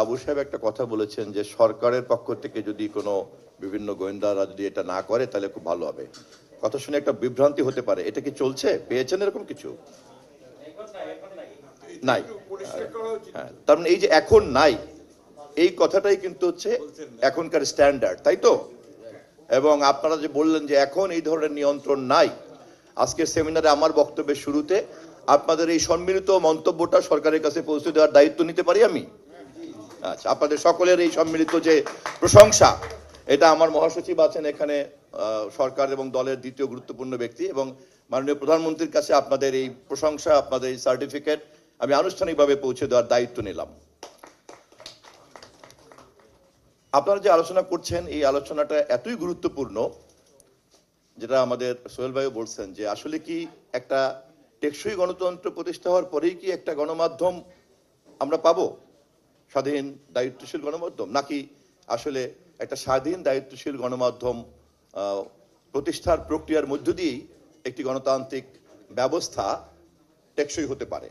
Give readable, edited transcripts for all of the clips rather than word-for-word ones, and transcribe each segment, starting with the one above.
আবু সাহেব একটা কথা বলেছেন যে সরকারের পক্ষ থেকে যদি কোনো বিভিন্ন গোয়েন্দারা যদি এটা না করে তাহলে খুব ভালো হবে। কথা শুনে একটা বিভ্রান্তি হতে পারে, এটা কি চলছে? পেয়েছেন এরকম কিছু? নাই। হ্যাঁ, তার মানে এই যে এখন নাই, এই কথাটাই কিন্তু হচ্ছে এখনকার স্ট্যান্ডার্ড, তাই তো? এবং আপনারা যে বললেন যে এখন এই ধরনের নিয়ন্ত্রণ নাই, আজকের সেমিনারে আমার বক্তব্যের শুরুতে আপনাদের এই সম্মিলিত মন্তব্যটা সরকারের কাছে পৌঁছে দেওয়ার দায়িত্ব নিতে পারি আমি? আচ্ছা, আপনাদের সকলের এই সম্মিলিত যে প্রশংসা, এটা আমার মহাসচিব আছেন এখানে, সরকার এবং দলের দ্বিতীয় গুরুত্বপূর্ণ ব্যক্তি, এবং মাননীয় প্রধানমন্ত্রীর কাছে আপনাদের এই প্রশংসা, আপনাদের এই সার্টিফিকেট আমি আনুষ্ঠানিকভাবে পৌঁছে দেওয়ার দায়িত্ব নিলাম। আপনারা যে আলোচনা করছেন এই আলোচনাটা এতই গুরুত্বপূর্ণ, যেটা আমাদের সোহেল ভাইও বলছেন যে আসলে কি একটা টেকসই গণতন্ত্র প্রতিষ্ঠা হওয়ার পরেই কি একটা গণমাধ্যম আমরা পাবো, স্বাধীন দায়িত্বশীল গণমাধ্যম, নাকি আসলে একটা স্বাধীন দায়িত্বশীল গণমাধ্যম প্রতিষ্ঠার প্রক্রিয়ার মধ্য দিয়েই একটি গণতান্ত্রিক ব্যবস্থা টেকসই হতে পারে?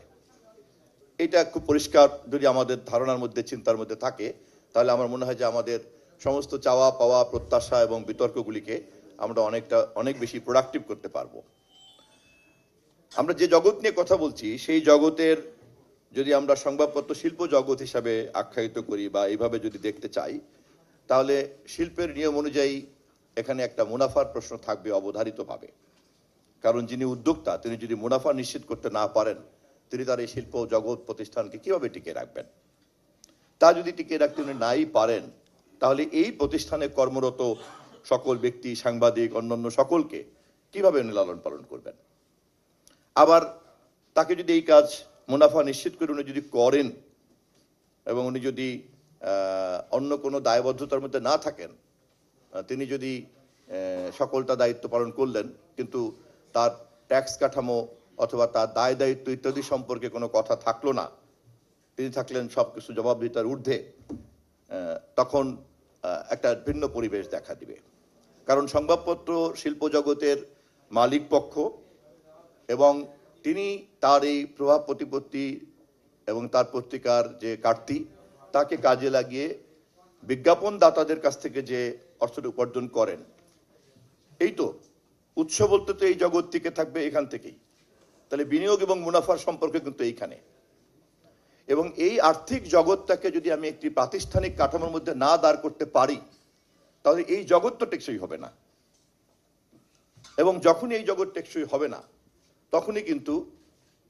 এটা খুব পরিষ্কার যদি আমাদের ধারণার মধ্যে, চিন্তার মধ্যে থাকে, তাহলে আমার মনে হয় যে আমাদের সমস্ত চাওয়া পাওয়া, প্রত্যাশা এবং বিতর্কগুলিকে আমরা অনেক বেশি প্রোডাক্টিভ করতে পারবো। আমরা যে জগৎ নিয়ে কথা বলছি সেই জগতের যদি আমরা সংবাদপত্র শিল্প জগৎ হিসাবে আখ্যায়িত করি বা এইভাবে যদি দেখতে চাই, তাহলে শিল্পের নিয়ম অনুযায়ী এখানে একটা মুনাফার প্রশ্ন থাকবে অবধারিতভাবে। কারণ যিনি উদ্যোক্তা তিনি যদি মুনাফা নিশ্চিত করতে না পারেন, তিনি তার এই শিল্প জগৎ প্রতিষ্ঠানকে কিভাবে টিকিয়ে রাখবেন? তা যদি টিকিয়ে রাখতে উনি নাই পারেন, তাহলে এই প্রতিষ্ঠানে কর্মরত সকল ব্যক্তি, সাংবাদিক, অন্যান্য সকলকে কিভাবে উনি লালন পালন করবেন? আবার তাকে যদি এই কাজ মুনাফা নিশ্চিত করে উনি যদি করেন এবং উনি যদি অন্য কোনো দায়বদ্ধতার মধ্যে না থাকেন, তিনি যদি সকলটা দায়িত্ব পালন করলেন কিন্তু তার ট্যাক্স কাঠামো অথবা তার দায় দায়িত্ব ইত্যাদি সম্পর্কে কোনো কথা থাকলো না, তিনি থাকলেন সবকিছু জবাবদিহিতার ঊর্ধ্বে, তখন একটা ভিন্ন পরিবেশ দেখা দিবে। কারণ সংবাদপত্র শিল্প জগতের মালিক পক্ষ এবং তিনি তার এই প্রভাব প্রতিপত্তি এবং তার পত্রিকার যে কাটতি তাকে কাজে লাগিয়ে বিজ্ঞাপন দাতাদের কাছ থেকে যে অর্থটা উপার্জন করেন, এই তো উৎস বলতে তো এই জগৎ টিকে থাকবে এখান থেকেই। তাহলে বিনিয়োগ এবং মুনাফার সম্পর্ক কিন্তু এইখানে। এবং এই আর্থিক জগৎটাকে যদি আমি একটি প্রাতিষ্ঠানিক কাঠামোর মধ্যে না দাঁড় করতে পারি, তাহলে এই জগৎ তো টেকসই হবে না। এবং যখন এই জগৎ টেকসই হবে না, তখনই কিন্তু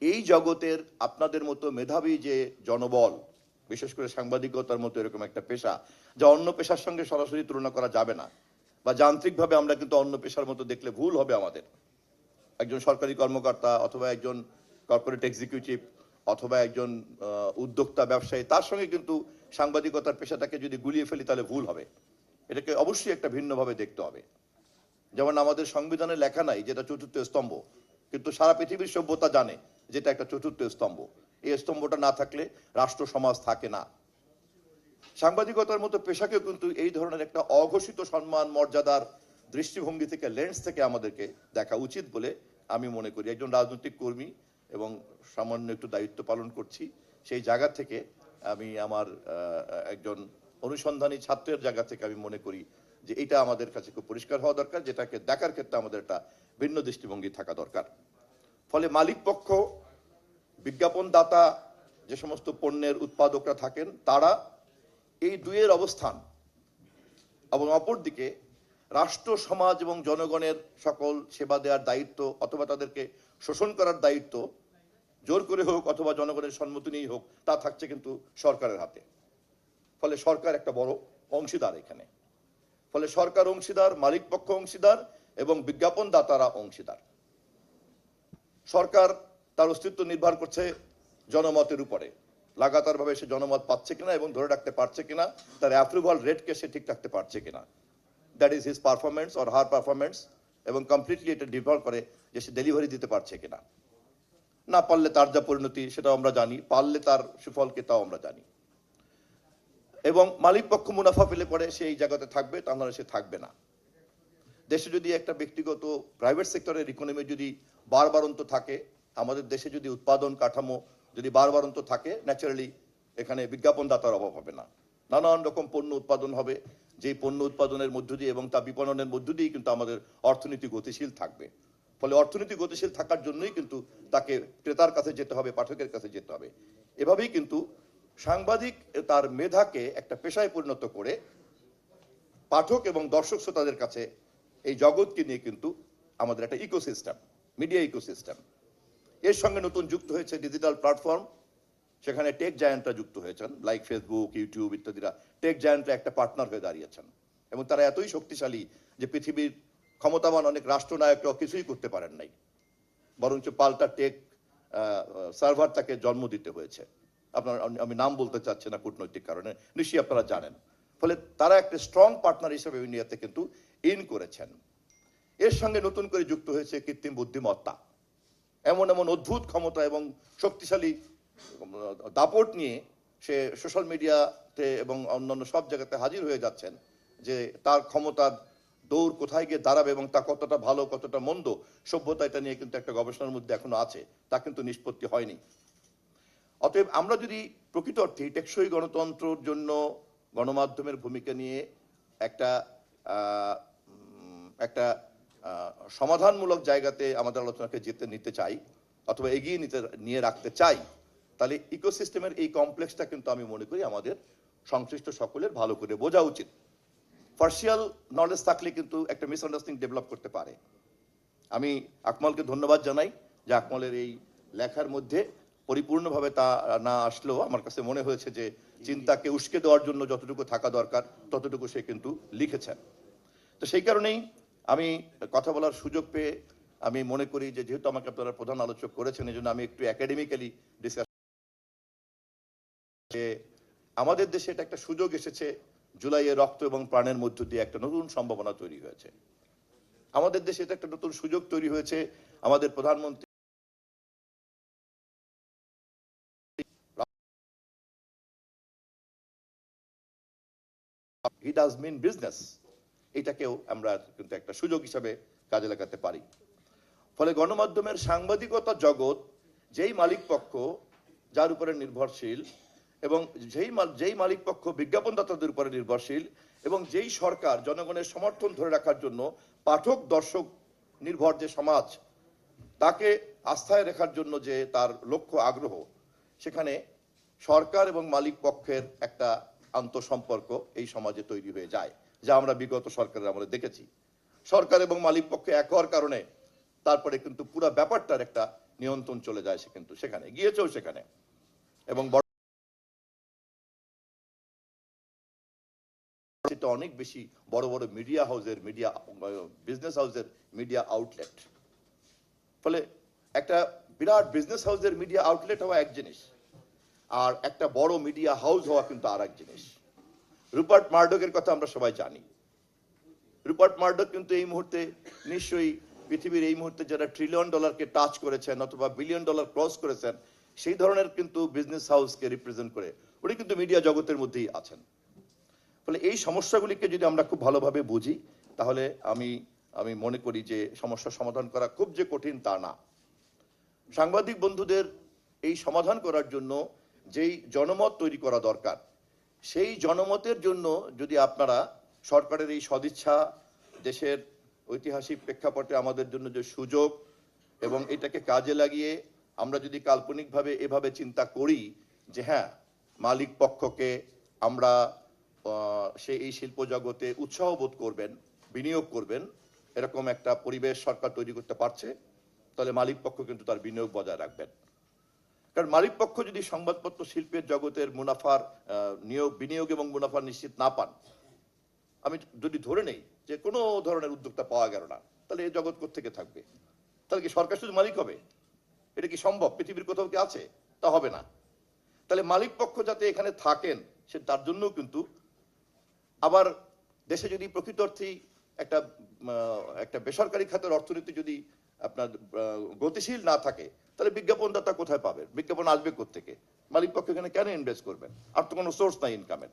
এই জগতের আপনাদের মতো মেধাবী যে জনবল, বিশেষ করে সাংবাদিকতার মতো এরকম একটা পেশা যা অন্য পেশার সঙ্গে সরাসরি তুলনা করা যাবে না, বা যান্ত্রিকভাবে আমরা কিন্তু অন্য পেশার মতো দেখলে ভুল হবে আমাদের। একজন সরকারি কর্মকর্তা অথবা একজন কর্পোরেট এক্সিকিউটিভ অথবা একজন উদ্যোক্তা ব্যবসায়ী, তার সঙ্গে কিন্তু সাংবাদিকতার পেশাটাকে যদি গুলিয়ে ফেলি তাহলে ভুল হবে। এটাকে অবশ্যই একটা ভিন্নভাবে দেখতে হবে। যেমন আমাদের সংবিধানে লেখা নাই যেটা চতুর্থ স্তম্ভ, কিন্তু সারা পৃথিবীর সভ্যতা জানে যেটা একটা চতুর্থ স্তম্ভ। এই স্তম্ভটা না থাকলে রাষ্ট্র সমাজ থাকে না। সাংবাদিকতার মতো পেশাকেও কিন্তু এই ধরনের একটা অঘোষিত সম্মান মর্যাদার দৃষ্টিভঙ্গি থেকে, লেন্স থেকে আমাদেরকে দেখা উচিত বলে আমি মনে করি। একজন রাজনৈতিক কর্মী এবং সামান্য একটু দায়িত্ব পালন করছি, সেই জায়গা থেকে আমি আমার একজন অনুসন্ধানী ছাত্রের জায়গা থেকে আমি মনে করি যে এটা আমাদের কাছে খুব পরিষ্কার হওয়া দরকার, যেটাকে দেখার ক্ষেত্রে আমাদের একটা ভিন্ন দৃষ্টিভঙ্গি থাকা দরকার। ফলে মালিক পক্ষ, বিজ্ঞাপন দাতা, যে সমস্ত পণ্যের উৎপাদকরা থাকেন, তারা এই দুইয়ের অবস্থান এবং অপরদিকে রাষ্ট্র, সমাজ এবং জনগণের সকল সেবা দেওয়ার দায়িত্ব অথবা তাদেরকে শোষণ করার দায়িত্ব জোর করে হোক অথবা জনগণের সম্মতি নিয়েই হোক, তা থাকছে কিন্তু সরকারের হাতে। ফলে সরকার একটা বড় অংশীদার এখানে। ফলে সরকার অংশীদার, মালিক পক্ষ অংশীদার এবং বিজ্ঞাপন দাতারা অংশীদার। সরকার তার অস্তিত্ব নির্ভর করছে জনমতের উপরে, লাগাতারভাবে সে জনমত পাচ্ছে কিনা এবং ধরে রাখতে পারছে কিনা, তার অ্যাপ্রুভাল রেটকে সে ঠিক রাখতে পারছে কিনা। That is his performance or her performance. এবং কমপ্লিটলি এটা নির্ভর করে যে সে ডেলিভারি দিতে পারছে কিনা। না পারলে তার যা পরিণতি সেটাও আমরা জানি, পারলে তার সুফলকে তাও আমরা জানি। এবং মালিক পক্ষ মুনাফা পেলে পরে সে এই জায়গাতে থাকবে, তা নাহলে সে থাকবে না। দেশে যদি একটা ব্যক্তিগত প্রাইভেট সেক্টরের ইকোনমি যদি বারবারন্ত থাকে, আমাদের দেশে যদি উৎপাদন কাঠামো যদি বারবারন্ত থাকে, ন্যাচারালি এখানে বিজ্ঞাপনদাতার অভাব হবে না, নানান রকম পণ্য উৎপাদন হবে, যেই পণ্য উৎপাদনের মধ্য দিয়ে এবং তা বিপণনের মধ্য দিয়েই কিন্তু আমাদের অর্থনীতি গতিশীল থাকবে। ফলে অর্থনীতি গতিশীল থাকার জন্যই কিন্তু তাকে ক্রেতার কাছে যেতে হবে, পাঠকের কাছে যেতে হবে। এভাবেই কিন্তু সাংবাদিক তার মেধাকে একটা পেশায় পরিণত করে পাঠক এবং দর্শক শ্রোতাদের কাছে এই জগৎকে নিয়ে কিন্তু আমাদের একটা ইকোসিস্টেম, মিডিয়া ইকোসিস্টেম। এর সঙ্গে নতুন যুক্ত হয়েছে ডিজিটাল প্ল্যাটফর্ম, সেখানে টেক জায়ান্টরা যুক্ত হয়েছেন, লাইক ফেসবুক, ইউটিউব ইত্যাদিরা টেক জায়ান্টরা একটা পার্টনার হয়ে দাঁড়িয়েছেন এবং তারা এতই শক্তিশালী যে পৃথিবীর ক্ষমতাবান অনেক রাষ্ট্রনায়করাও কিছুই করতে পারেন নাই, বরঞ্চ পাল্টা টেক সার্ভার তাকে জন্ম দিতে হয়েছে। আপনার, আমি নাম বলতে চাচ্ছি না কূটনৈতিক কারণে, নিশ্চয়ই আপনারা জানেন। ফলে তারা একটা স্ট্রং পার্টনার হিসেবে ইন্ডিয়াতে কিন্তু ইন করেছেন। এর সঙ্গে নতুন করে যুক্ত হয়েছে কৃত্রিম বুদ্ধিমত্তা, এমন এমন অদ্ভুত ক্ষমতা এবং শক্তিশালী দাপট নিয়ে সে সোশ্যাল মিডিয়াতে এবং অন্যান্য সব জায়গাতে হাজির হয়ে যাচ্ছেন যে তার ক্ষমতার দৌড় কোথায় গিয়ে দাঁড়াবে এবং তা কতটা ভালো কতটা মন্দ সভ্যতা, এটা নিয়ে কিন্তু একটা গবেষণার মধ্যে এখনো আছে, তা কিন্তু নিষ্পত্তি হয়নি। অতএব আমরা যদি প্রকৃত অর্থে টেকসই গণতন্ত্রের জন্য গণমাধ্যমের ভূমিকা নিয়ে একটা একটা সমাধানমূলক জায়গাতে আমাদের আলোচনাকে নিতে চাই অথবা এগিয়ে নিয়ে রাখতে চাই, তাহলে ইকোসিস্টেমের এই কমপ্লেক্সটা কিন্তু আমি মনে করি আমাদের সংশ্লিষ্ট সকলের ভালো করে বোঝা উচিত। পার্সিয়াল নলেজ থাকলে কিন্তু একটা মিসআন্ডারস্ট্যান্ডিং ডেভেলপ করতে পারে। আমি আকমলকে ধন্যবাদ জানাই যে আকমলের এই লেখার মধ্যে পরিপূর্ণভাবে তা না আসলেও আমার কাছে মনে হয়েছে যে চিন্তাকে উস্কে দেওয়ার জন্য যতটুকু থাকা দরকার ততটুকু সে কিন্তু লিখেছেন। তো সেই কারণেই আমি কথা বলার সুযোগ পেয়ে আমি মনে করি যে যেহেতু আমাকে আপনারা প্রধান আলোচক করেছেন, এই জন্য আমি একটু একাডেমিক্যালি ডিসকাস, আমাদের দেশে এটা একটা সুযোগ এসেছে, জুলাইয়ে রক্ত এবং প্রাণের মধ্য দিয়ে একটা নতুন সম্ভাবনা তৈরি হয়েছে। আমাদের দেশে এটা একটা নতুন সুযোগ তৈরি হয়েছে। আমাদের প্রধানমন্ত্রী হি ডাজ মিন বিজনেস, এটাকেও আমরা কিন্তু একটা সুযোগ হিসাবে কাজে লাগাতে পারি। ফলে গণমাধ্যমের সাংবাদিকতা জগৎ যেই মালিক পক্ষ যার উপরে নির্ভরশীল এবং যেই মালিক পক্ষ বিজ্ঞাপনদাতাদের উপরে নির্ভরশীল এবং যেই সরকার জনগণের সমর্থন ধরে রাখার জন্য পাঠক দর্শক নির্ভর যে সমাজ, তাকে আস্থায় রাখার জন্য যে তার লক্ষ্য আগ্রহ, সেখানে সরকার এবং মালিক পক্ষের একটা আন্তঃসম্পর্ক এই সমাজে তৈরি হয়ে যায়, যা আমরা বিগত সরকারের আমলে দেখেছি। সরকার এবং মালিক পক্ষে এক হওয়ার কারণে তারপরে কিন্তু পুরো ব্যাপারটার একটা নিয়ন্ত্রণ চলে যায়, সে কিন্তু সেখানে গিয়েছেও সেখানে। এবং অনেক বেশি বড় বড় মিডিয়া হাউসের, মিডিয়া বিজনেস হাউসের মিডিয়া আউটলেট। ফলে একটা বিরাট বিজনেস হাউসের মিডিয়া আউটলেট হওয়া এক জিনিস, আর একটা বড় মিডিয়া হাউস হওয়া কিন্তু আর এক জিনিস। রুপার্ট মার্ডকের কথা আমরা সবাই জানি। রুপার্ট মার্ডক কিন্তু এই মুহূর্তে নিশ্চয়ই পৃথিবীর এই মুহূর্তে যারা $1 ট্রিলিয়ন টাচ করেছেন অথবা $1 বিলিয়ন ক্রস করেছেন, সেই ধরনের কিন্তু বিজনেস হাউসকে রিপ্রেজেন্ট করে উনি কিন্তু মিডিয়া জগতের মধ্যেই আছেন। ফলে এই সমস্যাগুলিকে যদি আমরা খুব ভালোভাবে বুঝি, তাহলে আমি মনে করি যে সমস্যার সমাধান করা খুব যে কঠিন তা না। সাংবাদিক বন্ধুদের এই সমাধান করার জন্য যেই জনমত তৈরি করা দরকার, সেই জনমতের জন্য যদি আপনারা সরকারের এই সদিচ্ছা, দেশের ঐতিহাসিক প্রেক্ষাপটে আমাদের জন্য যে সুযোগ এবং এটাকে কাজে লাগিয়ে আমরা যদি কাল্পনিকভাবে এভাবে চিন্তা করি যে হ্যাঁ, মালিক পক্ষকে আমরা এই শিল্প জগতে উৎসাহ বোধ করবেন, বিনিয়োগ করবেন, এরকম একটা পরিবেশ সরকার তৈরি করতে পারছে, তাহলে মালিক পক্ষ কিন্তু তার বিনিয়োগ বজায় রাখবেন। কারণ মালিক পক্ষ যদি সংবাদপত্র শিল্পের জগতের মুনাফার বিনিয়োগ এবং মুনাফা নিশ্চিত না পান, আমি যদি ধরে নেই যে কোনো ধরনের উদ্যোক্তা পাওয়া গেল না, তাহলে এই জগৎ কোত্থেকে থাকবে? তাহলে কি সরকার শুধু মালিক হবে? এটা কি সম্ভব? পৃথিবীর কোথাও কি আছে? তা হবে না। তাহলে মালিক পক্ষ যাতে এখানে থাকেন, সে তার জন্য কিন্তু আবার দেশে যদি প্রকৃত অর্থেই একটা বেসরকারি খাতের অর্থনীতি যদি আপনার গতিশীল না থাকে, তাহলে বিজ্ঞাপনদাতা কোথায় পাবে? বিজ্ঞাপন আসবে কোত্থেকে? মালিক পক্ষ এখানে কেন ইনভেস্ট করবেন? আর তো কোনো সোর্স নাই ইনকামের।